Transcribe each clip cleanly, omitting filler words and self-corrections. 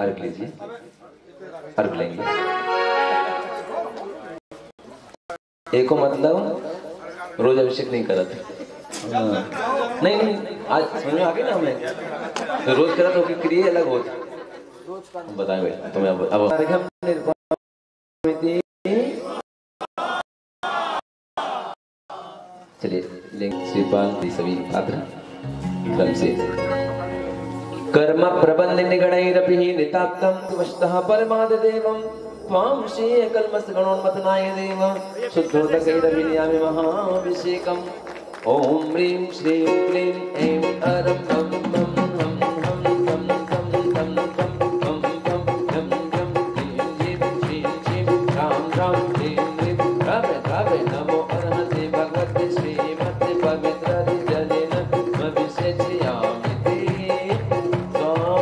अर्घ लीजिए, अर्घ लेंगे। एको मतलब रोज अभिषेक नहीं करा था। नहीं नहीं, आज समझ में आ गई ना हमें, तो रोज करा तो क्रिया अलग होती। बताएंगे तुम्हें अब चलिए लेंगे श्रीपाल सभी पात्र क्रम से। कर्म प्रबंध निगणैरपि निताप्तं वस्तः परमादेवं त्वां श्री कल्मष गणोन्मतनाय देव शुद्धोदकैरभिनयामि महाभिषेकम्। ओम ह्रीं श्रीं क्लीं ऐं अरं बं बं हम हम बं बं बं बं बं बं बं बं ह्रीं श्रीं श्रीं राम राम ह्रीं ह्रीं रावे रावे नमो अर्हते भगवते श्रीमते पवित्र जलेन अभिषेचयामि ते स्वाहा।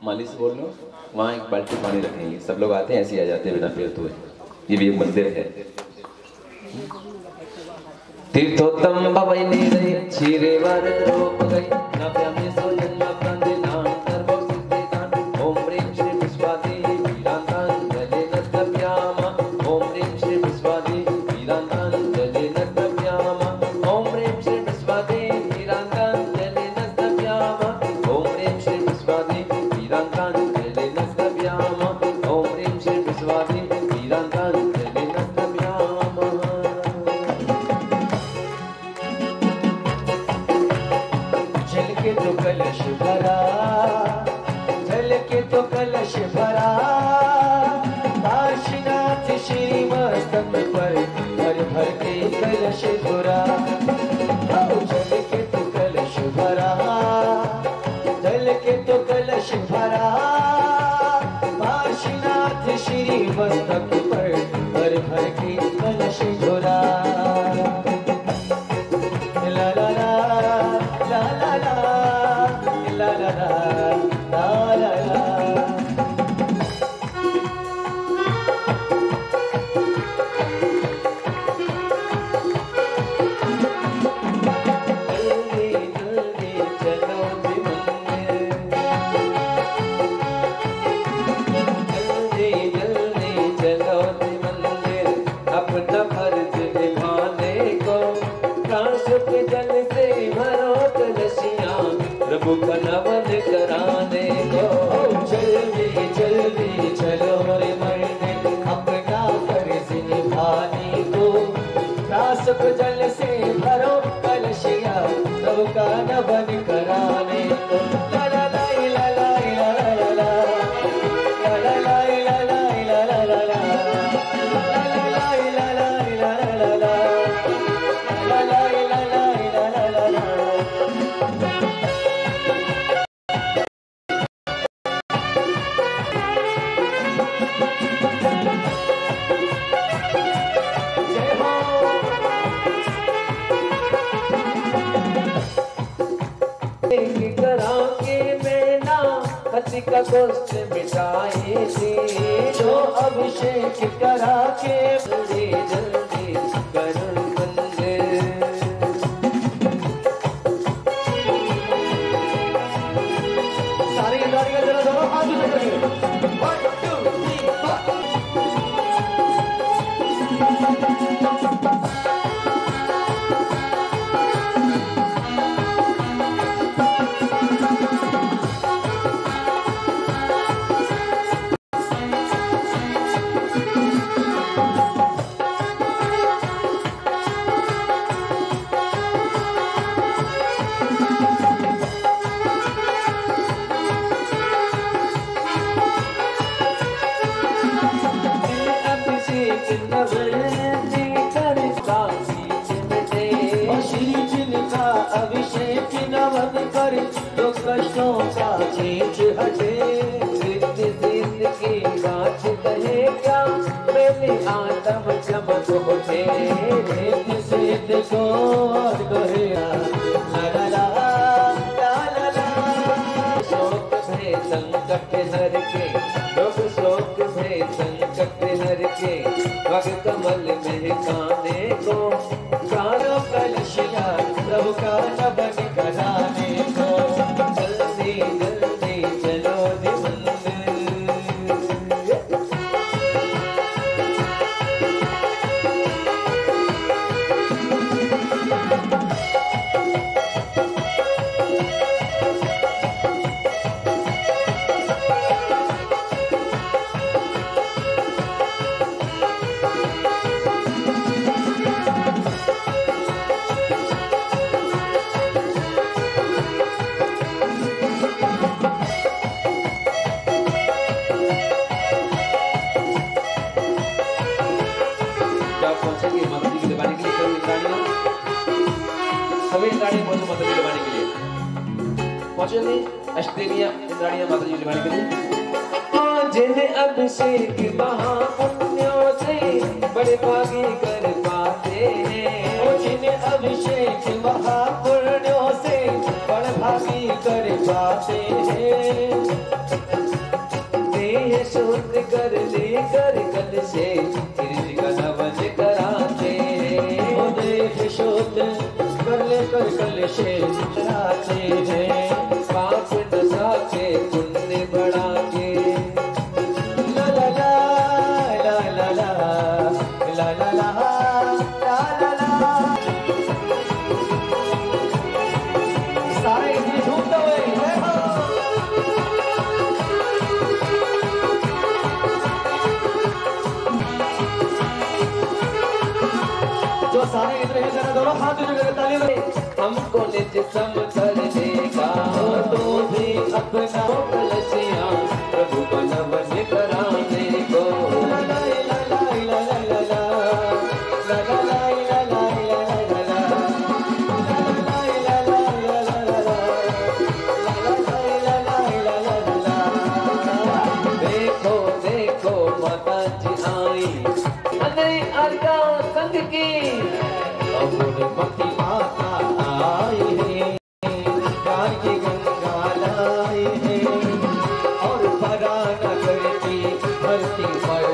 माली से बोल लो, वहाँ एक बाल्टी पानी रखेंगे, सब लोग आते हैं ऐसे ही आ जाते हैं बिना पैर धोए। ये भी एक मंदिर है। तीर्थोत्तम भवै नीरे क्षीरे वरद रूप गई नव्यमे सो जन्म प्रांते नाम सर्व सिद्धिदान। ओम ह्रीं श्री विश्वादि वीरांतान जले नव्यामा। ओम ह्रीं श्री विश्वादि वीरांतान जले नव्यामा। ओम ह्रीं श्री विश्वादि वीरांतान जले नव्यामा। ओम ह्रीं श्री विश्वादि वीरांतान जले नव्यामा। ओम ह्रीं श्री विश्वादि कलश भरा, जल के तो कलश भरा, काशीनाथ श्री मस्तक पर भर भर के कलश भरा। जल के तो कलश भरा, जल के तो कलश भरा, काशीनाथ श्री मस्तक पर भर भर के कलश भरा। ला ला ला ला ला ला la la la la la la। जल्दी जल्दी चलो जी मंदिर, जल्दी जल्दी चलो जी मंदिर, अपना फर्ज निभाने को। काश के जल से भरो कलशियाँ प्रभु का नमन कराने को। जल्दी जल्दी चलो रे मरने, अपना फर्ज निभाने को। प्यास को जल से भरो कलशिया प्रभु का नमन कराने को। ला ला ला ला ला ला ला ला ला ला ला ला ला ला ला ला ला का गोश्त मिटाए थे, जो अभिषेक करा के जल्दी जल्दी करण मंदिर। सारी गाड़ियां जरा दोनों हाथ ऊपर करिए। 1 2 3 4। अभिषेक नवन कर तो कष्टों का चीज हटे। सिद्ध सिद्ध की बात कहे क्या, मेरे आत्म चमक उठे। सिद्ध सिद्ध को कहे ला ला ला ला ला ला। शोक भय संकट हर के, दुख शोक भय संकट हर के। भग कमल महकाने को, चारों कलशिया प्रभु का नमन कराने पहुंचे थे अष्टदेवियां इंद्राणियां माता जी जगाने के लिए। जिन्हें अभिषेक महापुण्यों से बड़े भागी कर पाते हैं, जिन्हें अभिषेक महापुण्यों से बड़े भागी कर पाते हैं। देह शुद्ध कर लेकर कल से गिरज का नवन कराते हैं। देह शुद्ध कर लेकर कल से चढ़ाते हैं। पाप दशा के पुण्य बढ़ा के ला ला ला ला ला ला ला ला ला ला ला। सारे गीत झूमते हुए जो सारे गीत रहे जरा दोनों हाथ जोड़कर ताली बजाएं। हमको निज समझ देगा तो भी अपना कलशिया प्रभु बनवन कराने को। ला ला ला ला ला ला ला ला ला ला ला ला। देखो देखो माता जी आई अनई अर्घा संग की भक्ति माता आई है। प्यार की गंगा लाई है और परा न करती धरती पर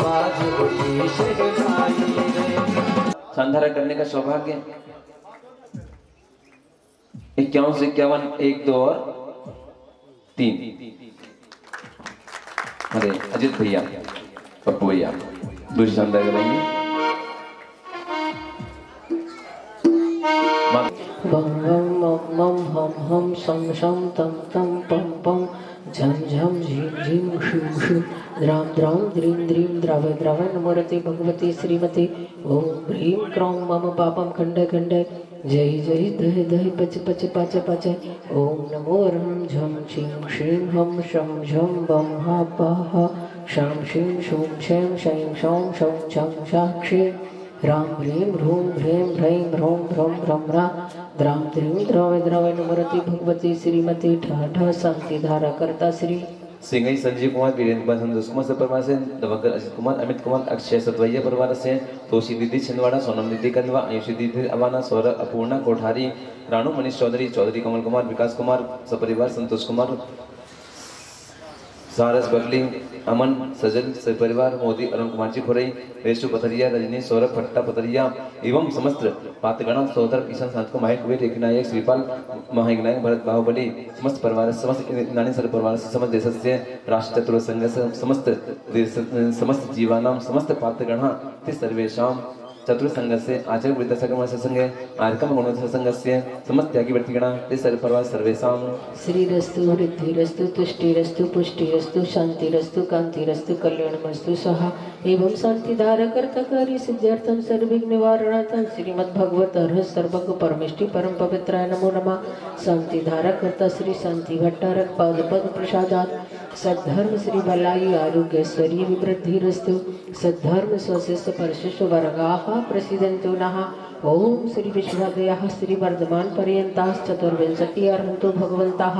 बाज उठी शहनाई है। संधारा करने का सौभाग्य 51 से 51 1 2 और 3। अरे अजित भैया पप्पू भैया दूसरी संधारा करेंगे। बम बम मम मम हम हम शम शम तम तम पम पम झम झम झीम झीम शूम शूम द्राम द्राम द्रीम द्रीम द्रव द्रव नमोरते भगवती श्रीमती ओम ह्रीं क्रौं मम पापम खंड खंड जय जय दह दह पच पच पाच पाच ओम नमो रम झम शीं श्रीं हम शम झम बम हा पा हा शाम शीं शूम शैं शैं शौं शौं छं साक्षी राम ह्रीं ह्रूं ह्रीं ह्रैं ह्रौं ह्रौं ह्रम रा द्राम द्रीं द्रव द्रव नमोरती भगवती श्रीमती ठा ठा शांति धारा करता श्री सिंगई संजीव कुमार वीरेंद्र कुमार संतोष कुमार सब परिवार से दवकर अजित कुमार अमित कुमार अक्षय सतवैया परिवार से तोशी दीदी छिंदवाड़ा सोनम दीदी कंदवा आयुषी दीदी अवाना सौरभ अपूर्णा कोठारी रानू मनीष चौधरी चौधरी कमल कुमार विकास कुमार सपरिवार संतोष कुमार सारस बकली अमन सजल परिवार मोदी अरुण कुमार जी खोरई रेशु पथरिया रजनी सौरभ भट्टा पथरिया एवं समस्त पातगण सहोदर किशन संत को माहिक हुए नायक श्रीपाल महानायक भरत बाहुबली समस्त परिवार समस्त नानी सर परिवार समस्त देश से राष्ट्र चतुर्थ संघ समस्त जीवानाम समस्त पातगण सर्वेशा चतुर्थ संघ से आचार्य वृद्ध संघ आर्कम गुणोत्सव संघ से समस्त त्यागी व्यक्तिगण ते सर्व परिवार सर्वेषां श्रीरस्तु वृद्धिरस्तु तुष्टिरस्तु पुष्टिरस्तु शांतिरस्तु कांतिरस्तु कल्याणमस्तु स्वाहा एवं शांति धारकर्ता कार्य सिद्ध्यर्थम सर्वविघ्न निवारणार्थम श्रीमद्भगवत अर्हत सर्वज्ञ परमेष्टि परम पवित्राय नमो नमः। शांति धारकर्ता श्री शांति भट्टारक पाद पद प्रसादात सद्धर्म श्री बलाई आरोग्यश्वरी विवृद्धिरस्तु सद्धर्म स्वशिष्य परशिष्य वर्गाः प्रसीदन्तु नः। ओम श्री विश्वादयाः श्री वर्धमान पर्यन्ताः चतुर्विंशति अर्हन्तु भगवन्ताः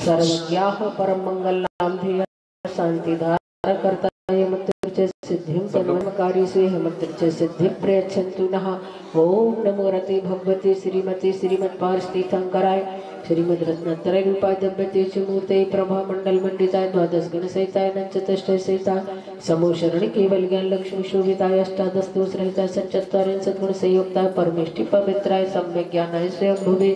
सर्वज्ञाः परम मंगलनाम ध्येय शांति धारकर्ताय मत्र्य सिद्धिं तन्मकारी से हेमंत्र सिद्धि प्रयच्छन्तु नः। ओम नमो रते भगवते श्रीमती श्रीमत्पार्षतीर्थंकराय श्रीमद रत्नत्रय रूपाय दव्यते च मूर्ते प्रभा मंडल मंडिताय द्वादश गण सहिताय नंचतष्टय सहिताय समो शरण केवल ज्ञान लक्ष्मी शोभिताय अष्टादश दोष रहिताय सच्चत्वारिं सद्गुण संयुक्ताय परमेष्टि पवित्राय सम्यक ज्ञानाय स्वयं भुवे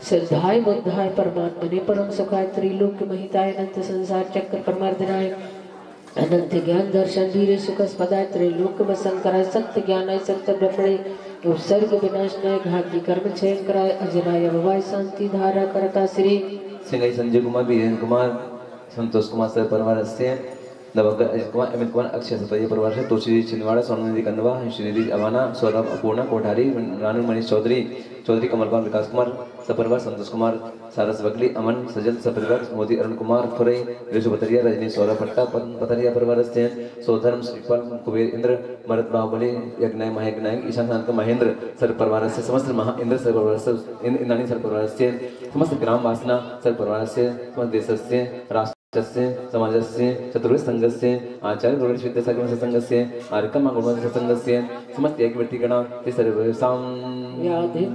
श्रद्धाय बुद्धाय परमात्मने परम सुखाय त्रिलोक महिताय अनंत संसार चक्र परमार्धनाय अनंत ज्ञान दर्शन धीरे सुखस्पदाय त्रैलोक वसंकराय सत्य ज्ञानाय सत्य ब्रह्मणे उपसर्ग विनाशनाय घाती कर्म क्षय कराय अजनाय भवाय शांति धारा करता श्री सिंगई संजय कुमार वीरेंद्र कुमार संतोष कुमार सर परिवार से नवग्रह अजित कुमार अमित कुमार अक्षय सतोई परिवार से तुलसी छिंदवाड़ा सोननिधि कंदवा श्रीनिधि अवाना सौरभ अपूर्णा कोठारी रानू मनीष चौधरी चौधरी कमल कुमार विकास कुमार सपरिवार संतोष कुमार सारस बगली अमन सजल सपरिवार मोदी अरुण कुमार खुरे ऋषु पतरिया रजनी सौरभ भट्टा पतरिया परिवार से सौधर्म श्रीपाल कुबेर इंद्र भरत बाहुबली यज्ञ महायज्ञ ईशान शांत महेंद्र सर परिवार से समस्त महा इंद्र सर परिवार से इंद्राणी सर परिवार से समस्त ग्राम वासना सर परिवार से समस्त देश से राष्ट्र समाजस्य चतुर्वेद संघस्य आचार्य गुरुदेव विद्यासागर संघस्य आर्कम गुरुदेव संघस्य समस्त एक व्यक्ति गण ते सर्वेषां व्याधिं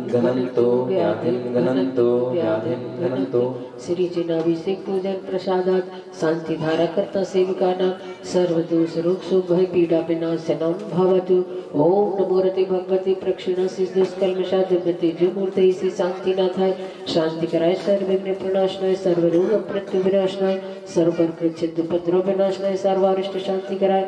गणन्तो श्री जनाभिषेक पूजन प्रसादात शांति धारा करता सेविकानां सर्व दोष रोग शोक भय पीड़ा विनाशनं भवतु। ओम नमो रते भगवते प्रक्षिणा सिद्धस्कल्मषा दिव्यते जो मूर्ति से शांति न थाय शांति कराय सर्व विघ्न प्रणाशनाय सर्व रोग मृत्यु विनाशनाय सर्व प्रकृति उपद्रव विनाशनाय सर्वारिष्ट शांति कराय।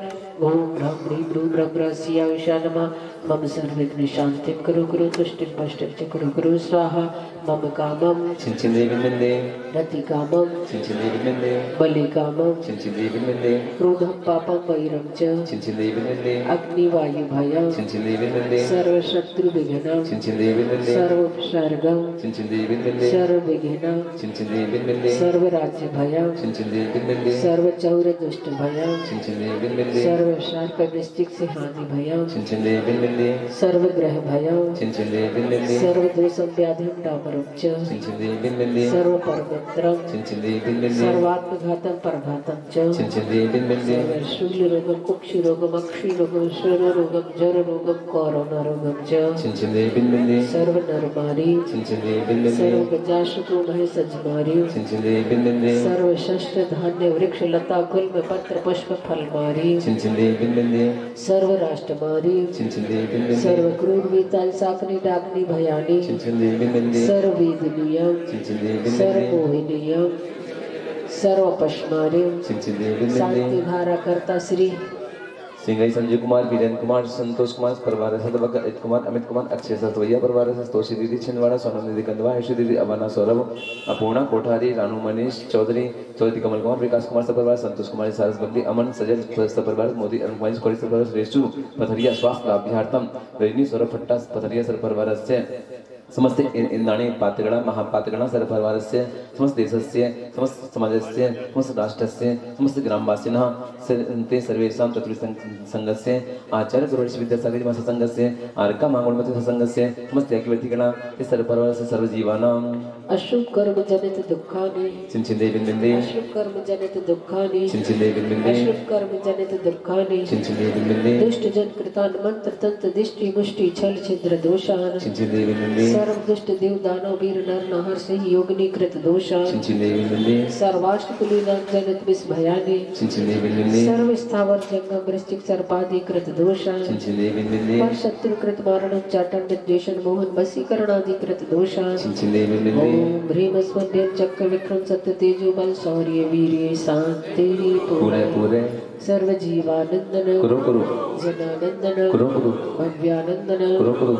ओम ह्रां ह्रीं ब्रूं ब्रह्म स्याविषा नमः मम सर्वविघ्न शांतिं करो करो तुष्टिं पष्टिं च करो करो स्वाहा मम कामं चिंचिदेविन्दे रति कामं चिंचिदेविन्दे बलि कामं चिंचिदेविन्दे क्रोधं पापं वैरं च चिंचिदेविन्दे अग्निवायु भयं चिंचिदेविन्दे सर्वशत्रु विघ्नं चिंचिदेविन्दे सर्वोपसर्गं चिंचिदेविन्दे सर्वविघ्नं चिंचिदेविन्दे सर्वराज्य भयं चिंचिदेविन्दे सर्वचौर दुष्ट भयं चिंचिदेविन्दे सर्वशार्प वृश्चिक से हानि भयं चिंचिदेविन्दे सर्वग्रह भयं चिंचिदेविन्दे सर्वदोषं व्याधिं डामरं च चिंचिदेविन्दे सर्वपरमन्त्रं चिंचिदेविन्दे सर्वात्मघातं परघातं च चिंचिदेविन्दे शूलरोगं कुक्षिरोगं अक्षिरोगं स्वररोगं जररोगं कोरोनारोगं च चिंचिदेविन्दे सर्वनरमारी चिंचिदेविन्दे सर्वगजाशुको महसज्मारी चिंचिदेविन्दे सर्वशस्त्र धान्य वृक्ष लता गुल्म पत्र पुष्प फलमारी चिंचिदेविन्दे सर्वराष्ट्रमारी चिंचिदेविन्दे सर्वक्रूर वेताल साकनी डाकनी भयानी चिंचिदेविन्दे सर्ववेदनीयं चिंचिदेविन्दे सर्वमोहिनीयं सर्वपश्मारीं चिंचिदेविन्दे शांति धारा करता श्री सिंगाई संजय कुमार वीरेंद्र कुमार संतोष कुमार परिवार से अजित कुमार अमित कुमार अक्षय सतवैया परिवार से तोषी दीदी छिंदवाड़ा सोनम दीदी कंदवा यशु दीदी अवाना सौरभ अपूर्णा कोठारी रानू मनीष चौधरी चौधरी कमल कुमार विकास कुमार सपरिवार संतोष कुमार सारस बगली अमन सजल सपरिवार मोदी अरुण कुमार कोरी सपरिवार रेशु पथरिया स्वास्थ्य लाभ्यार्थम रजनी सौरभ भट्टा पथरिया सर परिवार से समस्त इंद्राणी पात्रगण महापात्रगण सर्वपरिवार से समस्त देशस्य समस्त समाजस्य समस्त राष्ट्रस्य समस्त ग्रामवासिनः ते सर्वेषां चतुर्वेद संघस्य आचार्य गुरुदेव विद्यासागर महासंघस्य आर्का महागुणमती संघस्य समस्त याज्ञवल्क्यगण ते सर्वपरिवार से सर्वजीवानां अशुभ कर्म जनित दुःखानि चिंचिदेविन्दे अशुभ कर्म जनित दुःखानि चिंचिदेविन्दे अशुभ कर्म जनित दुःखानि चिंचिदेविन्दे दुष्ट जन कृतान् मंत्र तंत्र दिष्टि मुष्टि छल छिद्र दोषान् चिंचिदेविन्दे सर्व दुष्ट देव दानव वीर नर नहर से योगिनी कृत दोषान् चिंचिदेविन्दे सर्वाष्ट कुलीनां जनित विष भयानि चिंचिदेविन्दे सर्व स्थावर जंगम वृश्चिक सर्पादि कृत दोषान् चिंचिदेविन्दे पर शत्रु कृत मारणं चाटन विद्वेषण मोहन वशीकरण आदि कृत दोषान् चिंचिदेविन्दे ओम ह्रीं स्वर्णेन चक्र विक्रम सत्य तेजो बल शौर्य वीर्य शांति पूरे पूरे सर्व जीवानंदन कुरु कुरु जनानंदन कुरु कुरु भव्यानंदन कुरु कुरु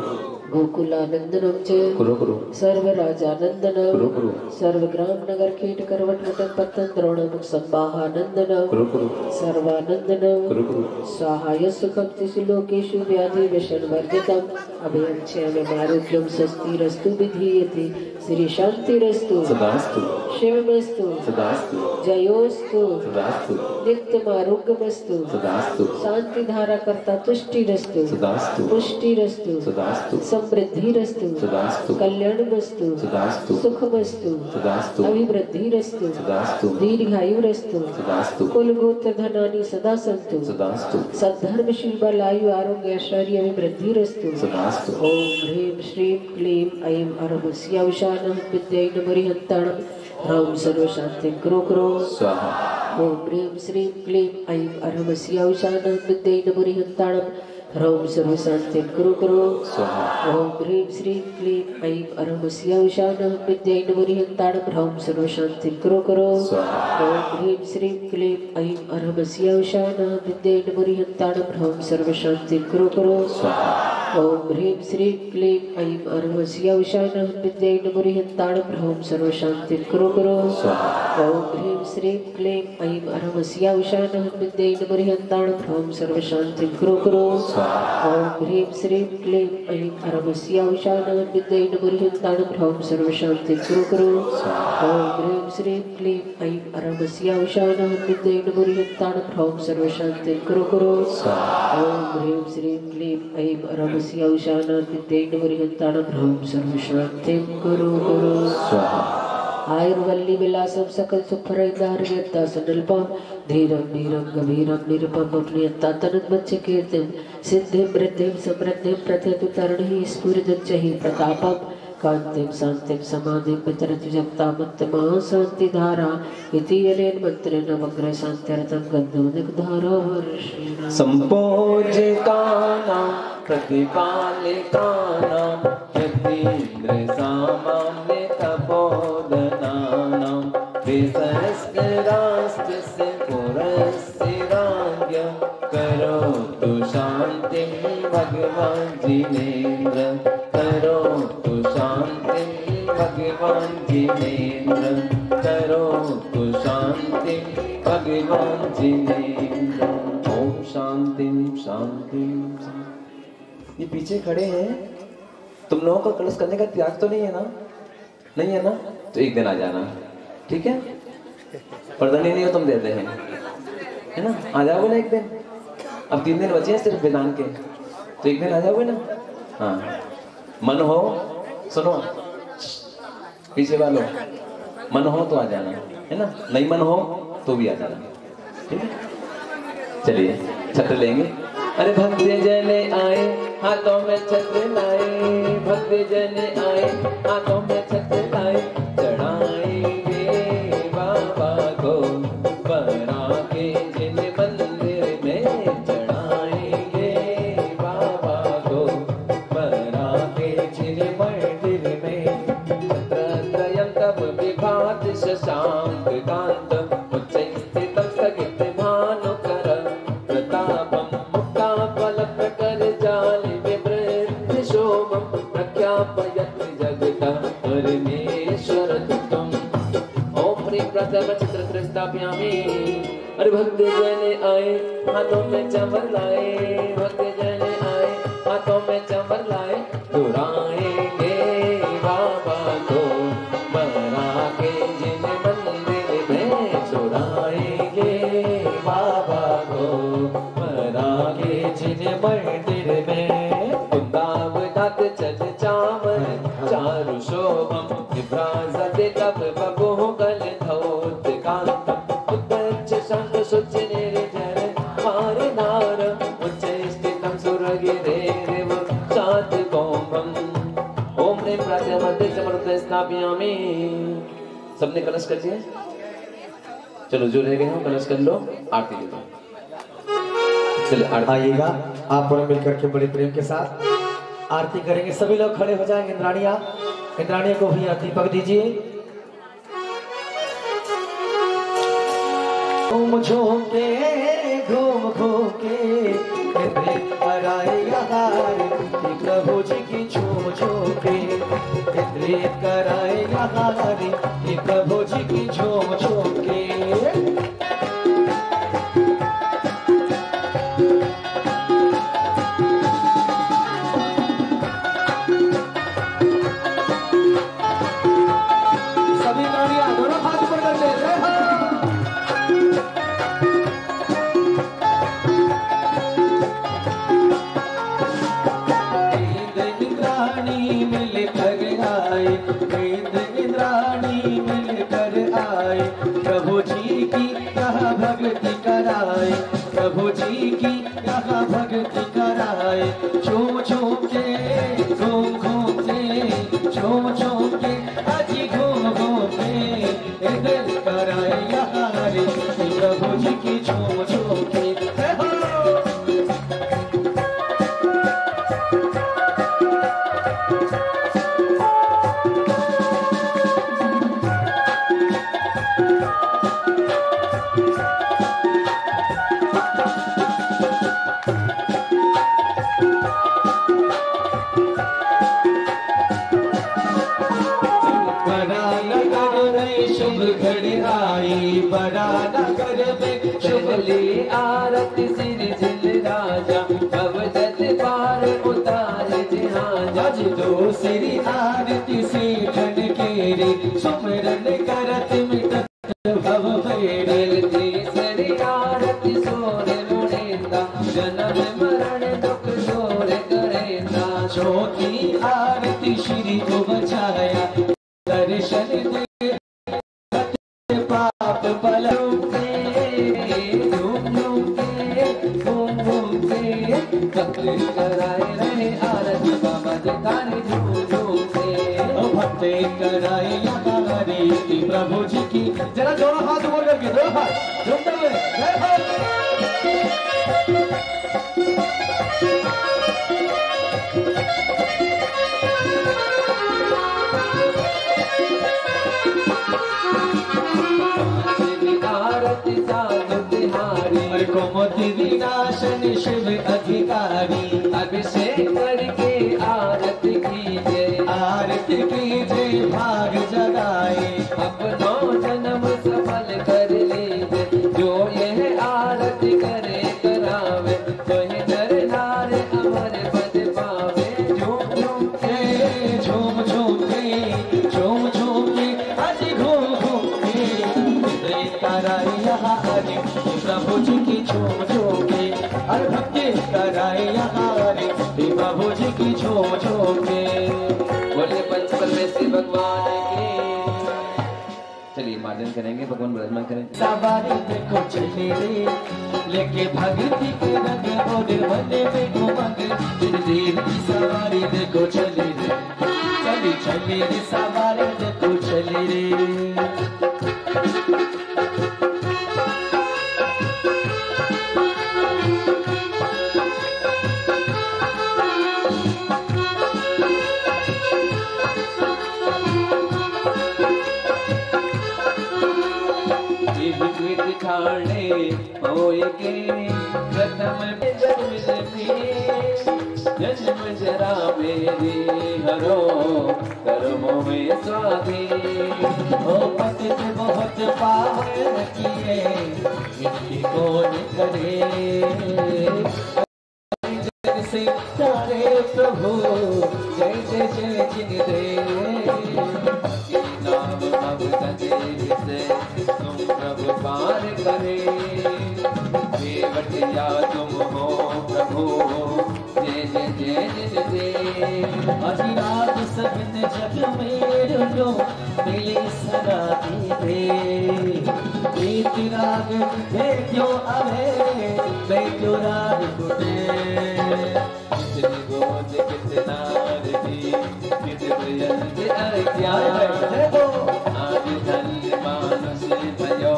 गोकुलानंदनम च कुरु कुरु सर्व राजानंदनम कुरु कुरु सर्व ग्राम नगर कीट करवट मटन पतन द्रोणमुख संवाहानंदनम कुरु कुरु सर्वानंदनम कुरु कुरु स्वाहाय सुखम तिषु लोकेषु व्याधि व्यसन वर्जितम अभयं क्षयं आरोग्यं स्वस्तिरस्तु विधीयते श्री शांतिरस्तु सदास्तु शिवमस्तु सदास्तु जयोस्तु सदास्तु नित्यमारोग्यमस्तु सदास्तु शांति धारा करता तुष्टिरस्तु सदास्तु पुष्टिरस्तु सदास्तु समृद्धिरस्तु सदास्तु कल्याणमस्तु सदास्तु सुखमस्तु सदास्तु अभिवृद्धिरस्तु सदास्तु दीर्घायुरस्तु सदास्तु कुल गोत्र धनानि सदा सन्तु सदास्तु सद्धर्मशील बल आयु आरोग्य ऐश्वर्य अभिवृद्धिरस्तु सदास्तु ओम ह्रीं श्रीं क्लीं ऐं अरमस्या विशानः विद्यै नमरिहन्ताणं ह्रां सर्वशान्तिं करो करो स्वाहा ओम ह्रीं श्रीं क्लीं ऐं अरमस्या विशानः विद्यै नमरिहन्ताणं ह्रां सर्वशान्तिं करो करो स्वाहा ओम ह्रीं श्रीं क्लीं ऐं अरमस्या विशानः विद्यै नमरिहन्ताणं ह्रां सर्वशान्तिं करो करो स्वाहा ओम ह्रीं श्रीं क्लीं ऐं अरमस्या विशानः विद्यै नमरिहन्ताणं ह्रां सर्वशान्तिं करो करो स्वाहा ओम ह्रीं श्रीं क्लीं ऐं अरवस्या उषा नः विद्यै नमोरिहन्ताण प्रभुं सर्वशान्तिं कुरु कुरु ओम ह्रीं श्रीं क्लीं ऐं अरवस्या उषा नः विद्यै नमोरिहन्ताण प्रभुं सर्वशान्तिं कुरु कुरु ओम ह्रीं श्रीं क्लीं ऐं अरवस्या उषा नः विद्यै नमोरिहन्ताण प्रभुं सर्वशान्तिं कुरु कुरु ओम ह्रीं श्रीं क्लीं ऐं अरवस्या उषा नः विद्यै नमोरिहन्ताण प्रभुं सर्वशान्तिं कुरु कुरु ओम ह्रीं श्रीं क्लीं ऐं अरवस्या उषा नः विद्यै नमोरिहन्ताण प्रभुं सर्वशान्तिं कुरु कुरु आयुर्वल्ली विलासम सकल सुखरैदार्यता सनल्पम धीरम नीरम गभीरम निरुपम अपनियता तनुद्वच्च कीर्तिम सिद्धिं वृद्धिं समृद्धिं प्रथयतु तरणिः स्फुरदुच्चैः प्रतापम कांतिं शांतिं समाधिं वितरतु जगतामुत्तमा शान्तिधारा इति यनेन मन्त्रेण मग्र शान्त्यर्थं गन्धोदकधारा वर्षेण सम्पूज्यकानां प्रतिपालिकानां यतीन्द्रसामान्य तपोधनानां विसहस्रास्तस्य पुरस्य राज्ञ करोतु शान्तिं भगवान् जिनेन्द्र करोतु शान्तिं भगवान् जिनेन्द्र करोतु शान्तिं भगवान् जिनेन्द्र। ओम शांति शांति। ये पीछे खड़े हैं, तुम लोगों का कलश करने का त्याग तो नहीं है ना? नहीं है ना? तो एक दिन आ जाना, ठीक है? प्रधानी नहीं हो तुम देते हैं, है ना? आ जाओगे ना एक दिन। अब 3 दिन बचे हैं सिर्फ वेदांत के, तो एक दिन आ जाओगे ना? हाँ, मन हो, सुनो पीछे वालों, मन हो तो आ जाना, है ना? नहीं मन हो तो भी आ जाना, ठीक है? चलिए छत्र लेंगे। अरे भक्त जन आए हाथों में छत्र लाए, भक्त जन आए हाथों में छत्र लाए, चढ़ाएंगे बाबा को बरा के जिन मंदिर में, चढ़ाएंगे बाबा को बरा के जिन मंदिर में। छत्रत्रयं तव विभात शशांक कांतम उच्चैस्थितं स्थगित भानुकर प्रतापं मुक्ताफलप्रकर जाले विवृद्ध शोभं प्रख्यापयत् जगतः परमेश्वर तुम। ओम ह्रीं प्रथम चित्र स्थापयामि। अरे भक्त जन आए हाथों में चंवर लाए, भक्त जन आए हाथों में चंवर लाए, दुराएंगे बाबा को बरा के जिन मंदिर में, चुराएंगे बाबा को बरा के जिन मंदिर में। कुंदावदात चल चामर चारु शोभम विभ्राजते तब बभुः गलधौत कांतम उच्च शंख शुच निर्जर मारे नार उच्च स्थितम सुरगिरेरिव शांत कौमम। ओम ह्रीं प्रातः समर्थ स्थापयामि। सबने कलश कर दिया? चलो जो रह गए हो कलश कर लो, आरती ले लो। चलो आइएगा, आप दोनों मिलकर के बड़े प्रेम के साथ आरती करेंगे। सभी लोग खड़े हो जाएंगे। इंद्राणियां को भी आरती पक दीजिए। घूम घूम के प्रभु जी की झूम झूम के कराए हारी, प्रभु जी की झूम झूम के। प्रभु जी की यहाँ भक्ति कराए, झूम झूम के घूम घूम के, झूम झूम के अजी घूम घूम के दिल कराए यहाँ रे, प्रभु जी की झूम झूम के। शुभ घड़ी आई बड़ा नगर में चली आरती सिर झिल राजा भव जत पार उतार जहाज आज दूसरी आरती से ठन केरी सुमरन करत मिटत भव भैरी तीसरी आरती सोर मुड़ेंदा जन्म मरण दुख सोर करेंदा चौथी आरती श्री को बचाया दर्शन दे पाप पलम भक्ति कराए रहे आरती बाबा जगाने झूम झूम से भक्ति कराए यहाँ रीति प्रभु जी की। जरा दोनों हाथ ऊपर करके दोनों हाथ झूमते हुए जय हो। आरती साधु तिहारी कुमति विनाशन शिव अधिकारी अभिषेक करके आरती कीजिए आरती कीजिए भाग जगाए अपनो जन्म सफल कर लीजिए जो यह आरती करे करावे वही नर नार अमर पद पावे झूम झूम के झूम झूम के झूम झूम के आज घूम घूम के कराए यहाँ हरे प्रभु जी की झूम झूम के हर भक्ति कराए यहाँ हरे प्रभु जी की झूम झूम के। बोले पंचपल में श्री भगवान के। चलिए मार्जन करेंगे भगवान विराजमान करें। सवारी देखो चले रे लेके भक्ति के रंग और बने में उमंग जिन देव की सवारी देखो चले रे चली चले रे सवारी देखो चले रे। ठाणे होए के प्रथम जन्म जरा मेरी हरो कर्मों में स्वाधीन ओ पतित बहुत पावन किए इनकी कौन करे जन से तारे प्रभु जय जय जय जिन दे नाम भगत से तुम प्रभु पार करे देवटिया तुम हो प्रभु जय जय जय जय जय अधिराज सबिन जग में लो मिले सदा रे प्रीति राग क्यों अभे मैं क्यों राग कुटे कितनी गोद कितना दी कितने प्रियंत अर्घ्या आज धन्य मानुष भयो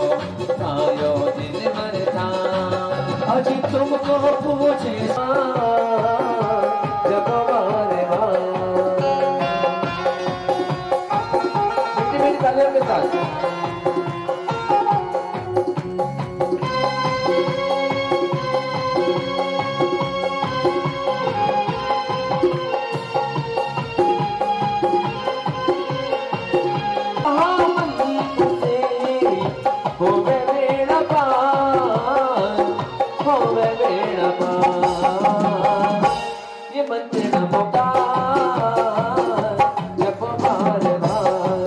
आयो दिन मरता आज तुमको पूछे जब हमारे मीठी तालियों के साथ ये मंत्र नमो का जप बार बार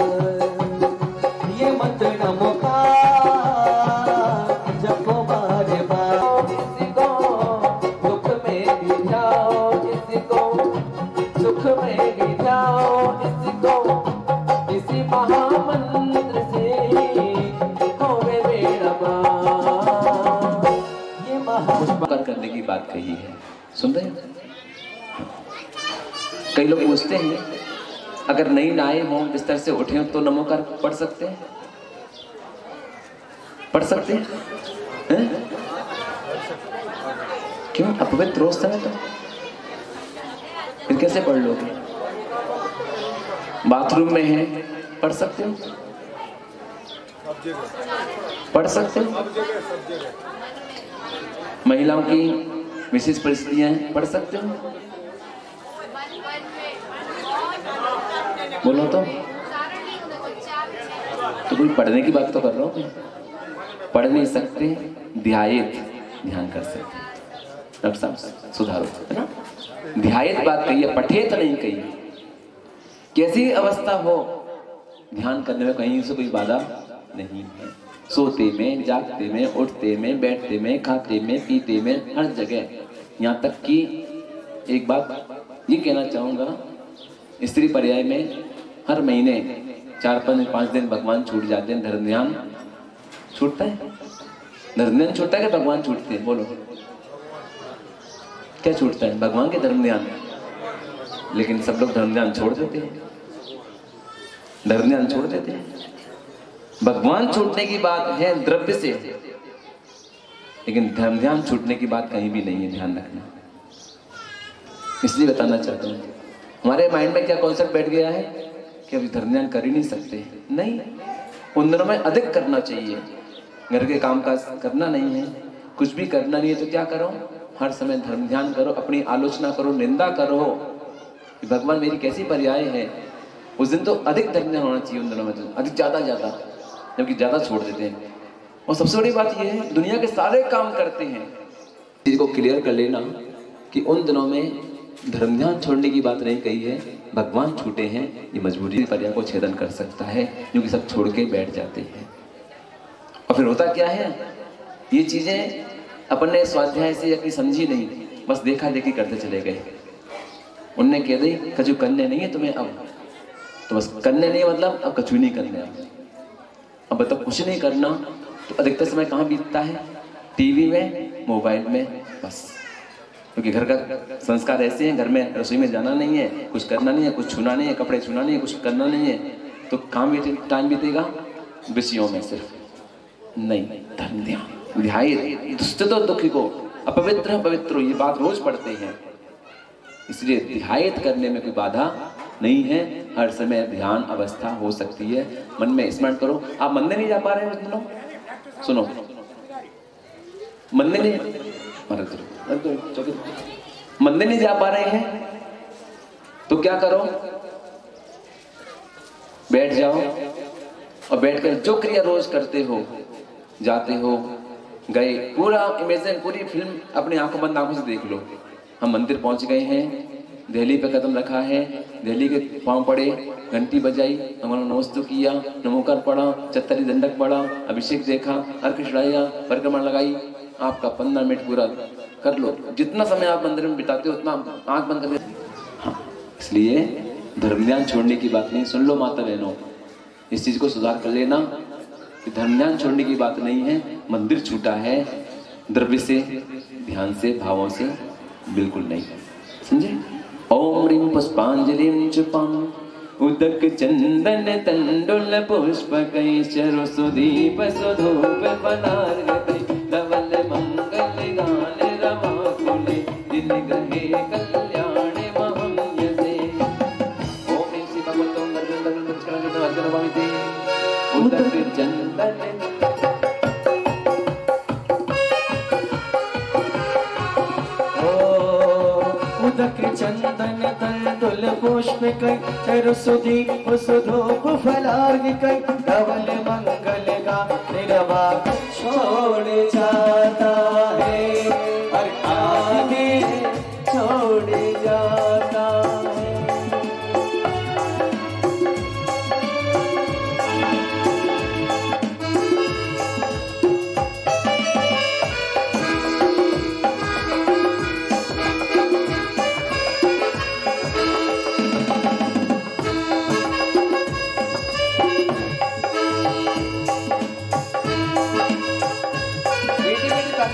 ये मंत्र नमो का जपो बार बार किसी को दुख में भी जाओ किसी को सुख में भी जाओ किसी को किसी महामंत्र से होवे बेड़ा पार ये महा करने की बात कही है। सुन रहे हैं? कई लोग पूछते हैं अगर नहीं नहाए हो बिस्तर से उठे हो तो नमोकार पढ़ सकते हैं? पढ़ सकते हैं? क्यों? अपवित्र रोज है तो फिर कैसे पढ़ लोगे? बाथरूम में है पढ़ सकते हो? पढ़ सकते हो? महिलाओं की विशेष परिस्थितियां हैं पढ़ सकते हो? बोलो तो तो कोई पढ़ने की बात तो कर रहा हूँ, पढ़ नहीं सकते, ध्यायेत ध्यान कर सकते। डॉक्टर साहब सुधारो, है ना, ध्यायेत बात कही है, पठेत नहीं कही है। कैसी अवस्था हो, ध्यान करने में कहीं से कोई बाधा नहीं है। सोते में, जागते में, उठते में, बैठते में, खाते में, पीते में, हर जगह। यहाँ तक कि एक बात ये कहना चाहूँगा, स्त्री पर्याय में हर महीने 4-5 दिन भगवान छूट जाते हैं। धर्म ध्यान छूटता है, धर्म ध्यान छूटता है कि भगवान छूटते हैं? बोलो क्या छूटता है? भगवान के धर्म ध्यान। लेकिन सब लोग धर्म ध्यान छोड़ देते हैं, धर्म ध्यान छोड़ देते हैं। भगवान छूटने की बात है द्रव्य से, लेकिन धर्म ध्यान छूटने की बात कहीं भी नहीं है, ध्यान रखना। इसलिए बताना चाहता हूँ, हमारे माइंड में क्या कॉन्सेप्ट बैठ गया है कि अभी धर्म ध्यान कर ही नहीं सकते। नहीं, उन दिनों में अधिक करना चाहिए। घर के काम काज करना नहीं है, कुछ भी करना नहीं है, तो क्या करो, हर समय धर्म ध्यान करो, अपनी आलोचना करो, निंदा करो कि भगवान मेरी कैसी पर्याय है। उस दिन तो अधिक धर्म ध्यान होना चाहिए, उन दिनों में तो अधिक ज्यादा, जबकि ज्यादा छोड़ देते हैं। और सबसे बड़ी बात यह है, दुनिया के सारे काम करते हैं। चीज को क्लियर कर लेना कि उन दिनों में धर्म ध्यान छोड़ने की बात नहीं कही है, भगवान छूटे हैं। ये मजबूरी पर्याय को छेदन कर सकता है, क्योंकि सब छोड़ के बैठ जाते हैं। और फिर होता क्या है, ये चीजें अपन ने स्वाध्याय से अपनी समझी नहीं, बस देखा देखी करते चले गए। उनने कह दी कछु करने नहीं है तुम्हें, अब तो बस करने नहीं मतलब अब कछु नहीं करने, अब बताओ कुछ नहीं करना। तो अधिकतर समय कहाँ बीतता है? टीवी में, मोबाइल में, बस। क्योंकि घर का संस्कार ऐसे हैं, घर में रसोई में जाना नहीं है, कुछ करना नहीं है, कुछ छूना नहीं है, कपड़े छूना नहीं है, कुछ करना नहीं है, तो काम टाइम बीतेगा विषयों में सिर्फ। नहीं, धर्म ध्यान, ध्यान दुष्ट तो दुखी को अपवित्र पवित्र, ये बात रोज पढ़ते हैं। इसलिए ध्यान करने में कोई बाधा नहीं है, हर समय ध्यान अवस्था हो सकती है। मन में स्मरण करो। आप मंदिर नहीं जा पा रहे हैं, सुनो, मंदिर नहीं, मंदिर नहीं जा पा रहे हैं तो क्या करो, बैठ जाओ और बैठकर जो क्रिया रोज करते हो, जाते हो, गए, पूरा इमेजिन, पूरी फिल्म अपनी आंखों बंद आंखों से देख लो। हम मंदिर पहुंच गए हैं, दिल्ली पे कदम रखा है, दिल्ली के पांव पड़े, घंटी बजाई, हमारा नमस्तु किया, नमोकार पढ़ा, चत्तरी दंडक पढ़ा, अभिषेक देखा, अर्घ चढ़ाया, परिक्रमा लगाई, आपका 15 मिनट पूरा कर लो। जितना समय आप मंदिर में बिताते हो उतना आंख बंद कर। हाँ, इसलिए धर्म ध्यान छोड़ने की बात नहीं। सुन लो माता बहनों, इस चीज को सुधार कर लेना कि धर्म ध्यान छोड़ने की बात नहीं है। मंदिर छूटा है द्रव्य से, ध्यान से, भावों से बिल्कुल नहीं, समझे। ओम ह्रीं पुष्पांजलिं चुपाम उदक चंदन तंडुल पुष्पकैश्चरु सुदीप सुधूप फलार्घ्य धवल मंगल गान रमाकुले दिन ग्रहे कल्याणे महम्यसे। ओम ह्रीं श्री भगवतो नरसिंह उदक चंदन उदक चंदन तंडुल पुष्पकै चरुसुदीप सुधूप फलार्घ्य धवल मंगल गान रमाकुले छोड़ जाता है और आगे छोड़ जाता है।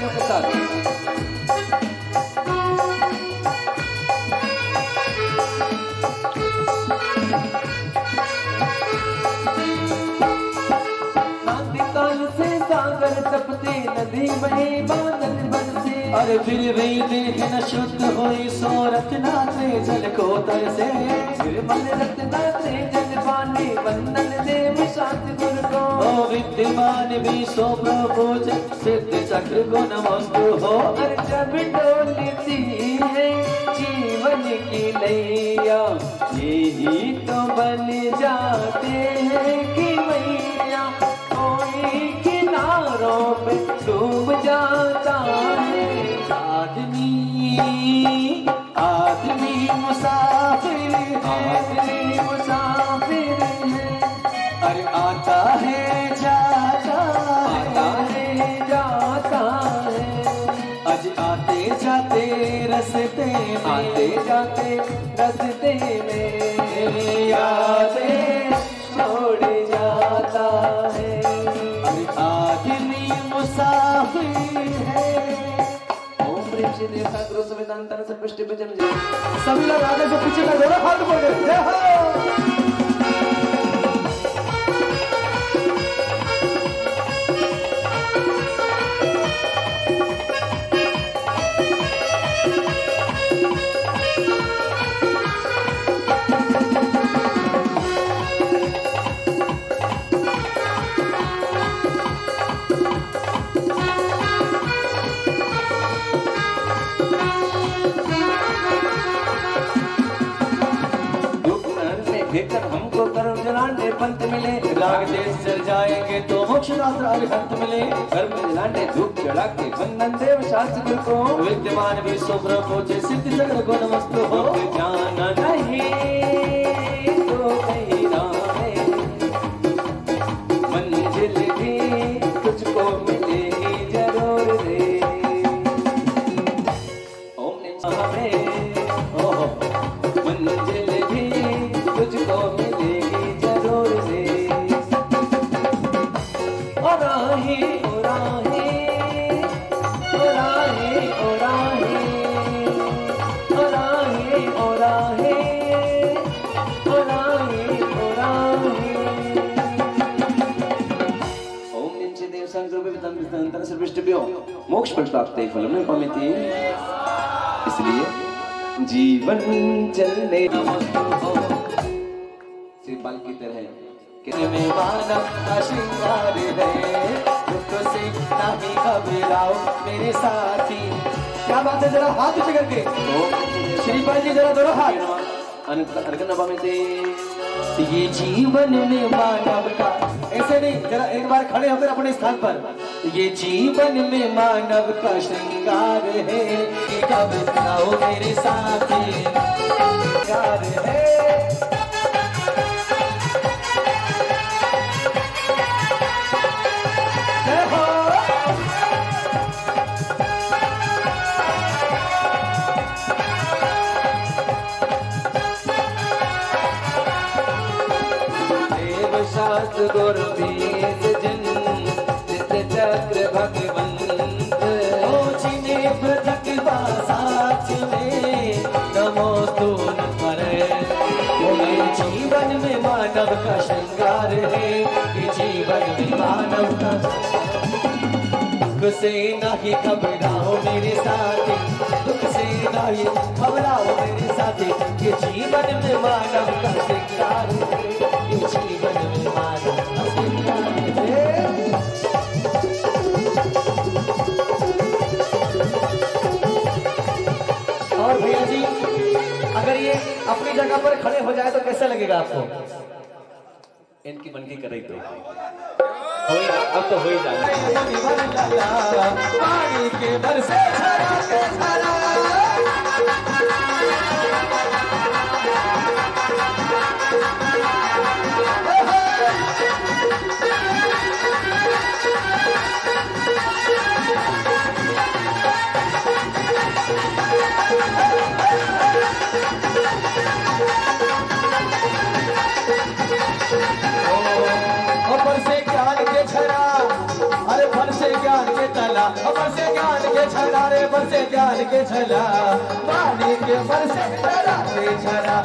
के साथ से सागर तपते, नदी में बादल बरसे, अरे फिर भी देख न शुद्ध होई सो रत्नात्रे जल को तरसे। निर्मल रत्नात्रे जल पाने, वंदन देव शांत गुरु को। ओ विद्यमान भी सो प्रभुज सिद्ध चक्र को नमस्तु हो। अरे जब डोलती है जीवन की नैया, यही तो बन जाते हैं कि मैया आता है जाता है जाता है, आज आते जाते रस्ते आते जाते रस्ते में यादें छोड़ जाता है। अरे आदमी मुसाफिर है। ओम प्रेम से देव सागरो संवेदांतन संपुष्टि भजन जय। सभी लोग आगे से पीछे का दोनों हाथ बोले जय हो। देखकर हमको कर्म जलाने पंथ मिले, राग देश चल जाएंगे तो मोक्ष दाता अर्हंत मिले। कर्म जलाने धूप जला के बंधन देव शास्त्र को, विद्यमान विश्व प्रभु सिद्ध सगल गुण वस्तु हो। जाना नहीं तो कहीं राहे, मंजिल भी तुझको मिलेगी जरूर रे। ओम नमः ओह मंजिल भी तुझको मिलेगी जरूर रे। ओ राही ओ राही ओ राही ओ राही ओ राही ओ राही ओ राही ओ राही। ओम निंचे देव संकल्प वितंतर सर्वष्टभ्यो मोक्ष प्राप्ते फलम न पामेति। इसलिए जीवन चलने श्रीपाल की तरह में मानव का श्रृंगार है, दुख से नहीं घबराओ मेरे साथी। क्या बात है, जरा हाथ ऊंचे करके श्रीपाल जी जरा दोनों हाथ। ये जीवन में मानव का, ऐसे नहीं, जरा एक बार खड़े होकर अपने स्थान पर। ये जीवन में मानव का श्रृंगार है, कि कब बताओ मेरे साथी प्यार है। शास्त्र गुरु वेद जन चित चक्र भगवंत, ओ जिन्हें पृथक साच में नमोस्तु नमः। ये जीवन में मानव का श्रृंगार है, ये जीवन में मानव का। दुख से नहीं घबराओ मेरे साथी, दुख से नहीं घबराओ मेरे साथी। ये जीवन में मानव का श्रृंगार है, ये जीवन में मानव का श्रृंगार है। और भैया जी, अगर ये अपनी जगह पर खड़े हो जाए तो कैसा लगेगा आपको? इनकी मन की करे तो अब तो हो ही जाए। पानी के बरसे झरा के झरा, बरसे ज्ञान के झरा, अरे बरसे ज्ञान के तला, बरसे ज्ञान के झरा रे, बरसे ज्ञान के झला। पानी के बरसे झरा के झरा,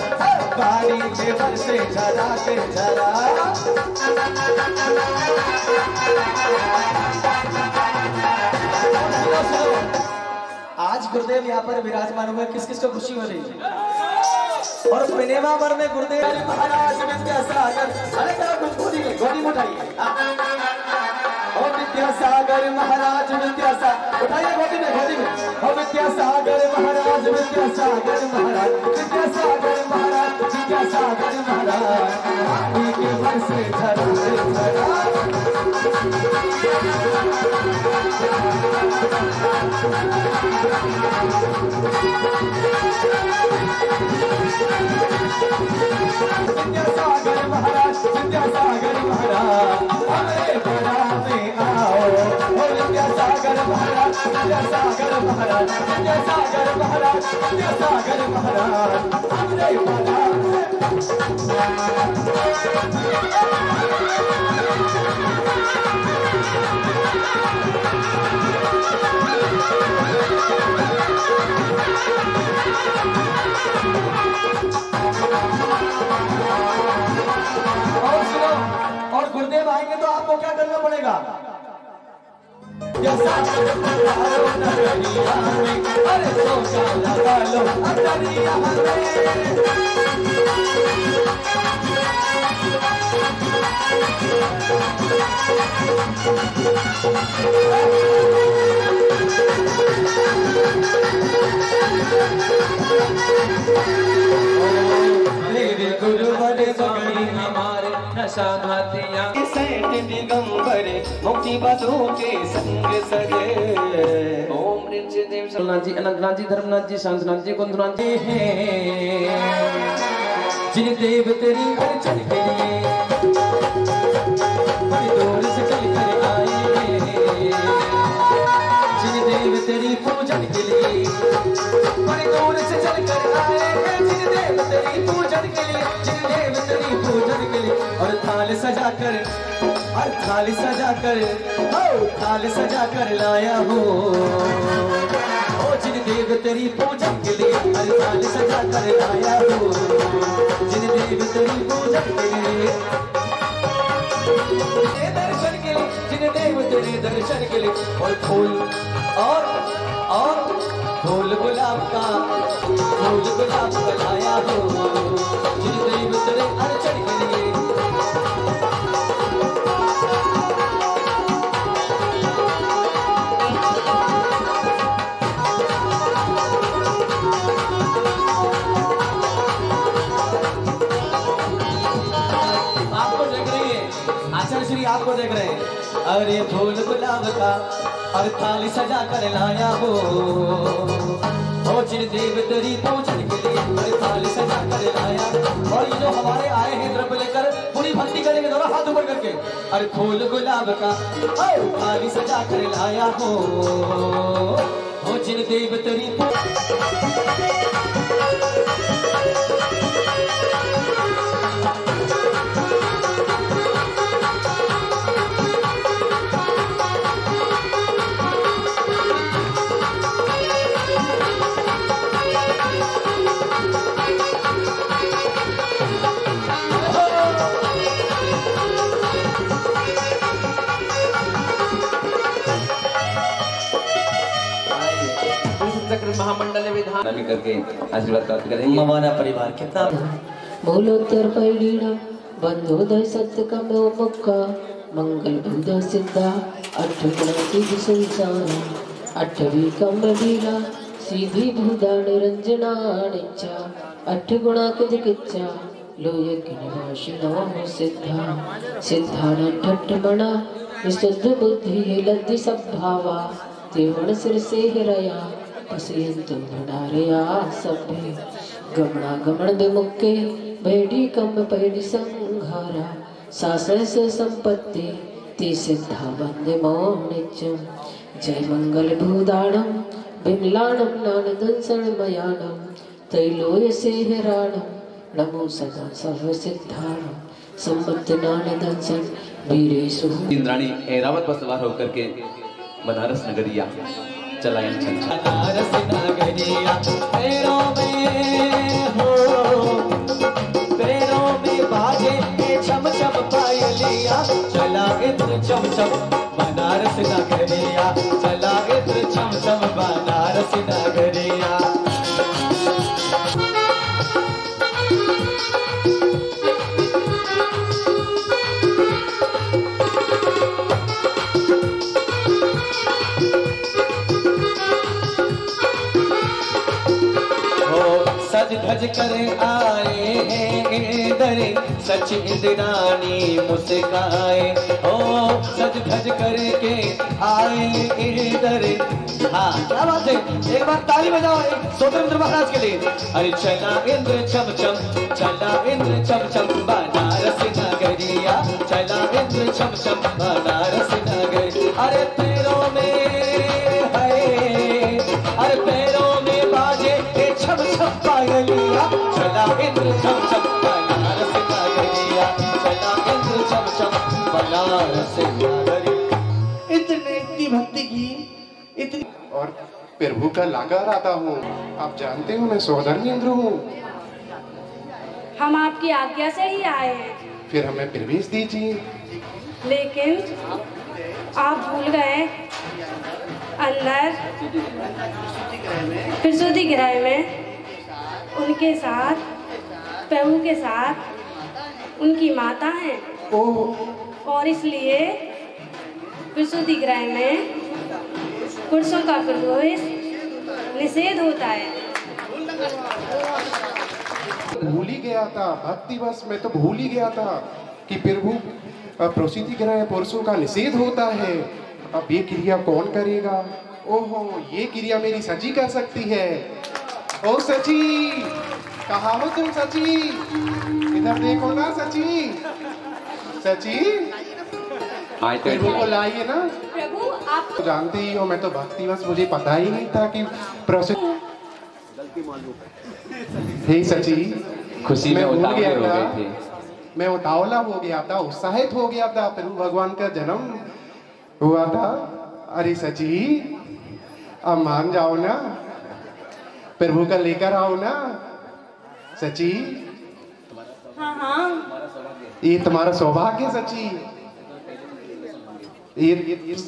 पानी के बरसे झरा के झरा। आज गुरुदेव यहाँ पर विराजमान हुए, किस किस को खुशी हो रही है? और सिनेमा वर में गुरुदेव महाराज विद्यासागर, अरे क्या गोदी में उठाइए। और विद्यासागर महाराज विद्यासागर उठाइए गोदी में, गोदी में। और विद्यासागर महाराज विद्यासागर महाराज विद्यासागर महाराज विद्यासागर महाराज। पानी के बरसे झरा झरा, विद्यासागर महाराज विद्यासागर महाराज महाराज, विद्यासागर महाराज, विद्यासागर महाराज, विद्यासागर महाराज, हमरे महाराज। और सुनो, और गुरुदेव आएंगे तो आपको क्या करना पड़ेगा? अरे सोचा लगा लो अंदरिया मेरे गुरुवर सगड़ी हमारे नशा भातिया सैठ दिगंबर मुक्ति बसों के संग सजे। ओम ऋषि देव सरनाथ जी, अनंतनाथ जी, धर्मनाथ जी, शांतनाथ जी, कुंदनाथ जी हैं जिन देव तेरी अर्चन के लिए बड़ी दूर से चल कर आए, जिन देव तेरी पूजन के लिए बड़ी दूर से चल कर आए, जिन देव तेरी पूजन के लिए, जिन देव तेरी पूजन के लिए। और थाल सजा कर, और थाल सजा कर, थाल सजा कर लाया हो जिन देव तेरी पूजन के लिए, और थाल सजा कर लाया हो जिन देव तेरी पूजन के लिए, दर्शन के लिए, जिन देव तेरे दर्शन के लिए। और फूल और फूल गुलाब का, फूल गुलाब का लाया हो जिन देव तेरे अर्चन के लिए। आचार्य श्री आपको देख रहे हैं। अरे फूल गुलाब का और थाली सजा कर लाया हो जिन देव तेरी पूजन के लिए, और थाली सजा कर लाया। और ये जो हमारे आए हैं द्रव्य लेकर पूरी भक्ति करेंगे दोनों हाथ ऊपर करके। अरे फूल गुलाब का और थाली सजा कर लाया हो जिन देव तेरी महामंडल विधान करके आशीर्वाद प्राप्त करेंगे। मवाना परिवार कितना मूलोत्तर पैलीड़ा बंधोदय सत्य का मुक्का मंगल बुधा सिद्धा अष्टगुण सिद्ध संसार अष्टवी कम बीला सीधी भूदा निरंजना निचा अष्टगुणा कुद किच्चा लोय किनिवासिनो सिद्धा सिद्धानठट्टमणा विशुद्ध बुद्धि लद्धि सद्भावा त्रिवण सिर से हिरया पसयन्तु भंडारया सभ्ये गमना गमन विमुक्के भेड़ी कम पैडी संघारा सासय से संपत्ति ती सिद्धा वंदे मोनित्यम। जय मंगल भूदाणम विमलाणम नानदंसन मयाणम तैलोय से हिराणम नमो सदा सर्व सिद्धाणम सम्मत नानदंसन वीरेशु। इंद्राणी ऐरावत पर सवार होकर के बनारस नगरिया चलाएं। बनारस नगरिया पैरों में हो, पैरों में बाजे छम छम पायलिया चला इत्र चम चम बनारस नगरिया चला इत्र चम चम बनारस नगरिया। सज धज कर आए हैं इधर सच इंद्राणी मुस्काए हो, सज धज करके आए इधर। हाँ क्या बात है, एक बार ताली बजाओ स्वतंत्र महाराज के लिए। अरे चला इंद्र चम चम, चला इंद्र चम चम बनारस नगरिया चला इंद्र चम चम बनारस नगरिया। अरे पैरों में चला इंद्र छम छम बनारस नगरिया, चला इंद्र छम छम बनारस नगरिया। इतनी भक्ति की, इतनी। और प्रभु का लागा आता हूँ। आप जानते हो मैं सौधर्म इंद्र हूँ। हम आपकी आज्ञा से ही आए हैं। फिर हमें प्रवेश दीजिए। लेकिन आप भूल गए, अंदर प्रसूति गृह में उनके साथ, प्रभु के साथ उनकी माता है। और इसलिए प्रसूति गृह में पुरुषों का प्रवेश निषेध होता है। भूल ही गया था, भक्तिवश में तो भूल ही गया था कि प्रभु प्रसूति गृह पुरुषों का निषेध होता है। अब ये क्रिया कौन करेगा? ओहो, ये क्रिया मेरी सची कर सकती है। ओ सची, कहाँ हो तुम सची? इधर देखो ना सची। सची, प्रभु को लाइए ना। प्रभु आप तो जानते ही हो मैं तो भक्तिवश, मुझे पता ही नहीं था कि प्रसूति। हे सची, खुशी में उतावले हो गए थे। मैं उतावला हो गया था, उत्साहित हो गया था। प्रभु भगवान का जन्म हुआ था। अरे सची, अब मान जाओ ना, प्रभु का लेकर आओ ना सची। हाँ हाँ, ये तुम्हारा सौभाग्य सची। ये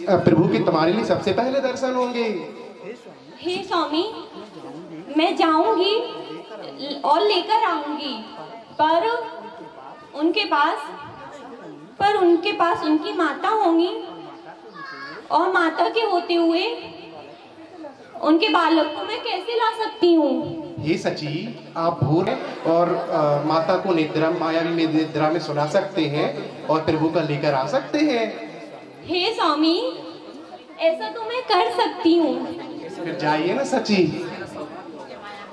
प्रभु के तुम्हारे लिए सबसे पहले दर्शन होंगे। हे स्वामी, मैं जाऊंगी और लेकर आऊंगी, पर उनके पास उनकी माता होंगी, और माता के होते हुए उनके बालक को मैं कैसे ला सकती हूँ? हे सची, आप भूर और माता को निद्रा, मायावी निद्रा में सुला सकते हैं और प्रभु का लेकर आ सकते हैं। हे स्वामी, ऐसा तो मैं कर सकती हूँ। फिर जाइए ना सची,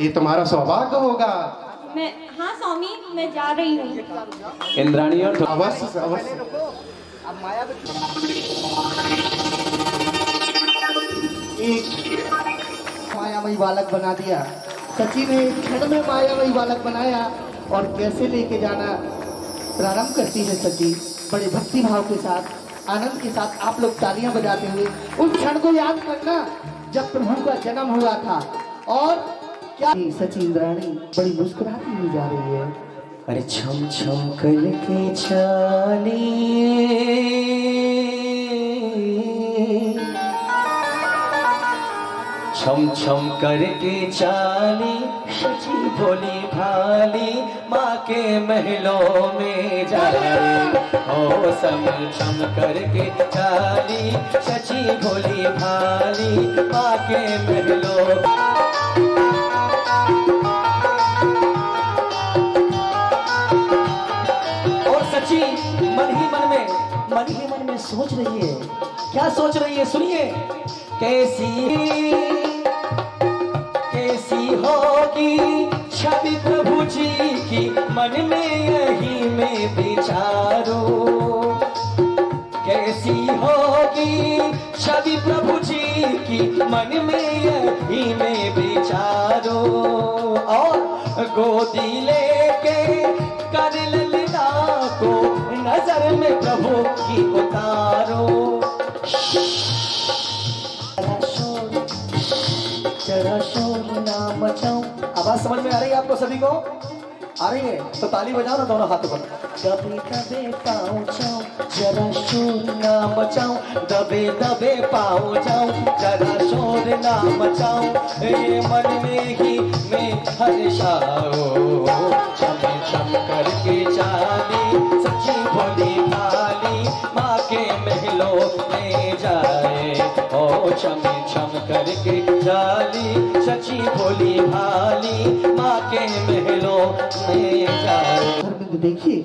ये तुम्हारा सौभाग्य होगा। हाँ स्वामी, मैं जा रही हूँ। इंद्राणी और अवश्य अवश्य। एक मायामयी बालक बना दिया। सची ने एक क्षण में मायामयी बालक बनाया और कैसे लेके जाना प्रारंभ करती है सची। बड़े भक्ति भाव के साथ, आनंद के साथ आप लोग तालियां बजाते हुए उस क्षण को याद करना जब प्रभु का जन्म हुआ था। और क्या सची इंद्राणी बड़ी मुस्कुराती हुई जा रही है। अरे छम छम करके चाली, छम छम करके चाली, सची भोली भाली माँ के महलों में जाए। ओ सम छम करके चाली, सची भोली भाली माँ के महलों। और सची मन ही मन में सोच रही है। क्या सोच रही है? सुनिए। कैसी होगी छवि प्रभु जी की, मन में यही मैं विचारूं। कैसी होगी छवि प्रभु जी की, मन में यही मैं विचारूं। और गोदी लेके कर ललना को नजर में प्रभु की उतारो। जरा शोर ना मचाऊं। आवाज समझ में आ रही है आपको सभी को? आ रही है तो ताली बजाओ ना दोनों हाथों पर। दबे दबे पाँव जाऊं, जरा शोर ना मचाऊं। दबे दबे पाँव जाऊं, जरा शोर ना मचाऊं। मन में ही मैं हर्षाऊं। छम छम करके चाली, सच्ची भोली भाली माँ के महलों में जाए। ओ छम छम करके चाली, सच्ची भोली भाली माँ के महलों में जाए। देखिए,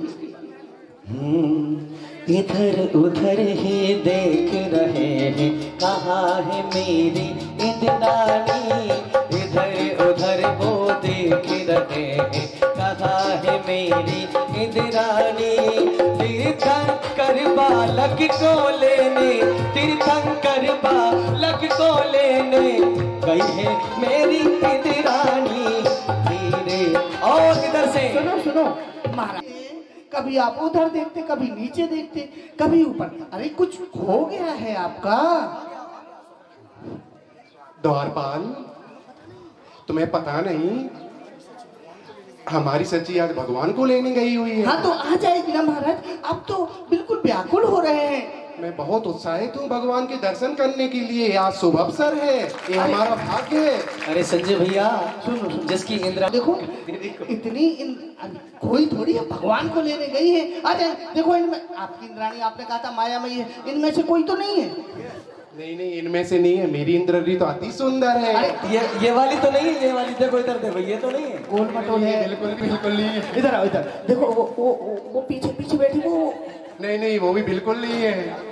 इधर उधर ही देख रहे हैं, कहाँ है मेरी इंद्राणी। इधर उधर वो देख रहे हैं, कहाँ है मेरी इंद्राणी। तीर्थंकर बालक को लेने, तीर्थंकर बालक को लेने गई है मेरी इंद्राणी। धीरे और उधर से। सुनो सुनो महाराज, कभी आप उधर देखते, कभी नीचे देखते, कभी ऊपर। अरे कुछ हो गया है आपका? द्वारपाल, तुम्हें पता नहीं हमारी सच्ची आज भगवान को लेने गई हुई है। हाँ तो आ जाएगी ना महाराज, आप तो बिल्कुल व्याकुल हो रहे हैं। मैं बहुत उत्साहित हूँ भगवान के दर्शन करने के लिए। आज शुभ अवसर है, ये हमारा भाग्य है। अरे संजय भैया, सुनो जिसकी इंद्रा देखो इतनी कोई थोड़ी है भगवान को लेने गई है। आ जाए, देखो इनमें आपकी इंद्राणी, आपने कहा था मायामयी है, इनमें से कोई तो नहीं है? नहीं नहीं, इनमें से नहीं है। मेरी इंद्राणी तो अति सुंदर है। ये वाली तो नहीं है, ये वाली देखो इधर देखो, ये तो नहीं है। गोल मटोल है। बिल्कुल बिल्कुल नहीं है। इधर आओ, इधर देखो, वो पीछे पीछे बैठी वो। नहीं नहीं, वो भी बिल्कुल नहीं है।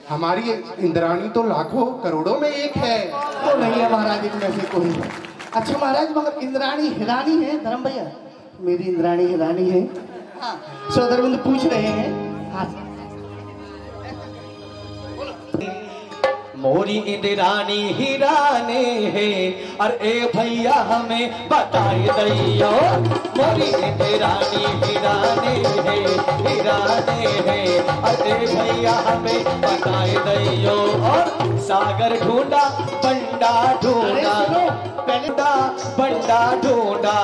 हमारी इंद्राणी तो लाखों करोड़ों में एक है। तो नहीं है महाराज इनमें से कोई। अच्छा महाराज, मगर इंद्राणी हिरानी है धर्म भैया, मेरी इंद्राणी हिरानी है। हाँ सौदरबंद पूछ रहे हैं। हाँ मोरी इंद्राणी हिराने है, और ए भैया हमें बताए दैयो। मोरी इंद्राणी हिराने है, हिराने है, और ए भैया हमें बताए दैयो। और सागर ढूंढा बंडा ढूंढा, बंडा बंडा ढूंढा,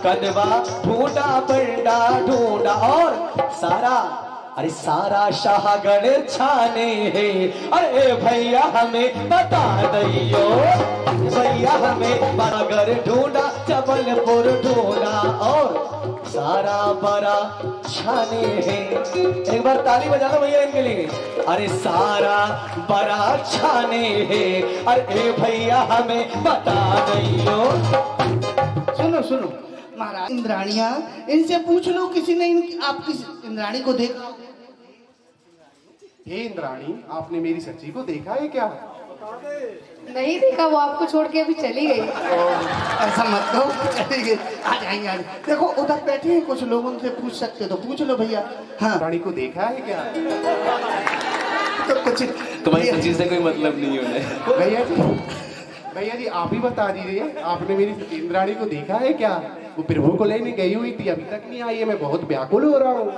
कदवा ढूंढा बंडा ढूंढा, और सारा, अरे सारा शाहगढ़ छाने है। अरे भैया हमें बता दैयो, भैया हमें बागर ढूंढा, जबलपुर ढूंढा, और सारा बड़ा छाने है। एक बार ताली बजा दो भैया इनके लिए। अरे सारा बड़ा छाने है, अरे भैया हमें बता दैयो। सुनो सुनो महाराज, इंद्राणियां, इनसे पूछ लो किसी ने आपकी इंद्राणी को देखा? हे इंद्राणी, आपने मेरी सच्ची को देखा है क्या? नहीं देखा, वो आपको छोड़ के अभी चली गई। ऐसा मत कहो, चली गई। आ जाएंगे आज। देखो उधर बैठे हैं कुछ लोग, उनसे पूछ सकते तो पूछ लो भैया। हाँ इंद्राणी को देखा है क्या? तो कुछ तुम्हारी सच्ची से कोई मतलब नहीं है। भैया जी आप ही बता दीजिए, आपने मेरी इंद्राणी को देखा है क्या? वो प्रभु को लेने गई हुई थी, अभी तक नहीं आई है। मैं बहुत व्याकुल हो रहा हूँ।